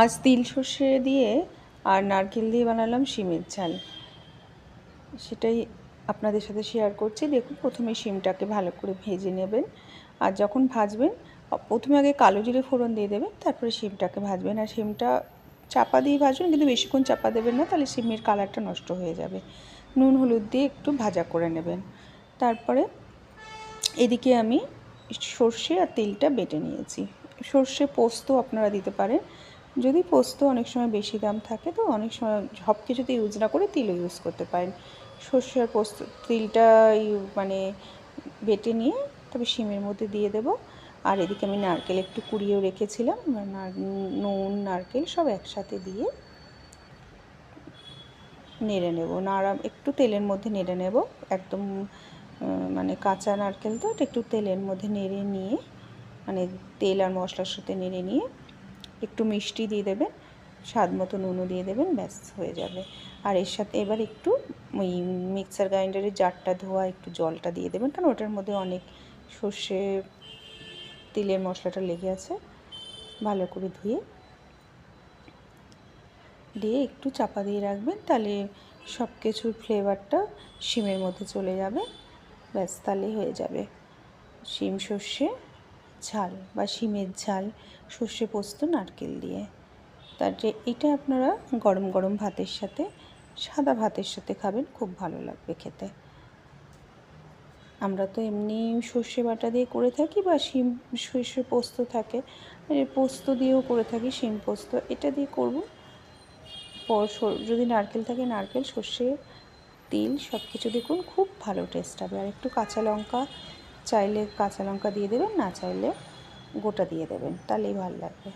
আজ তিল সর্ষে দিয়ে আর নারকেল দিয়ে বানালাম শিমের ঝাল, সেটাই আপনাদের সাথে শেয়ার করছি। দেখুন, প্রথমে শিমটাকে ভালো করে ভেজে নেবেন, আর যখন ভাজবেন প্রথমে আগে কালো জিরে ফোড়ন দিয়ে দেবেন, তারপরে শিমটাকে ভাজবেন। আর শিমটা চাপা দিয়ে ভাজবেন, কিন্তু বেশিক্ষণ চাপা দেবেন না, তাহলে শিমের কালারটা নষ্ট হয়ে যাবে। নুন হলুদ দিয়ে একটু ভাজা করে নেবেন। তারপরে এদিকে আমি সর্ষে আর তিলটা বেটে নিয়েছি। সর্ষে পোস্ত আপনারা দিতে পারেন, যদি পোস্ত অনেক সময় বেশি দাম থাকে তো অনেক সময় সব কিছুতে ইউজ না করে তিলও ইউজ করতে পারেন। সর্ষে আর পোস্ত তিলটা মানে বেটে নিয়ে তবে শিমের মধ্যে দিয়ে দেব। আর এদিকে আমি নারকেল একটু কুড়িয়েও রেখেছিলাম, নুন নারকেল সব একসাথে দিয়ে নেড়ে নেব। একটু তেলের মধ্যে নেড়ে নেব, একদম মানে কাঁচা নারকেল তো একটু তেলের মধ্যে নেড়ে নিয়ে, মানে তেল আর মশলার সাথে নেড়ে নিয়ে একটু মিষ্টি দিয়ে দেবেন, স্বাদ মতো নুনও দিয়ে দেবেন, ব্যাস হয়ে যাবে। আর এর সাথে এবার একটু ওই মিক্সার গ্রাইন্ডারের জারটা ধোয়া একটু জলটা দিয়ে দেবেন, কারণ ওটার মধ্যে অনেক সর্ষে তিলের মশলাটা লেগে আছে। ভালো করে ধুয়ে দিয়ে একটু চাপা দিয়ে রাখবেন, তাহলে সব কিছুর ফ্লেভারটা শিমের মধ্যে চলে যাবে, ব্যাস তাহলেই হয়ে যাবে শিম সর্ষে ঝাল বা শিমের ঝাল সর্ষে পোস্ত নারকেল দিয়ে। এটা আপনারা গরম গরম ভাতের সাথে, সাদা ভাতের সাথে খাবেন, খুব ভালো লাগবে খেতে। আমরা তো এমনি সর্ষে বাটা দিয়ে করে থাকি, বা শিম সর্ষে পোস্ত থাকে, পোস্ত দিয়েও করে থাকি, শিম পোস্ত এটা দিয়ে করব। যদি নারকেল থাকে নারকেল, সর্ষে, তিল সব কিছু দেখুন খুব ভালো টেস্ট হবে। আর একটু কাঁচা লঙ্কা চাইলে কাঁচা লঙ্কা দিয়ে দেবেন, না চাইলে গোটা দিয়ে দেবেন, তাহলেই ভালো লাগবে।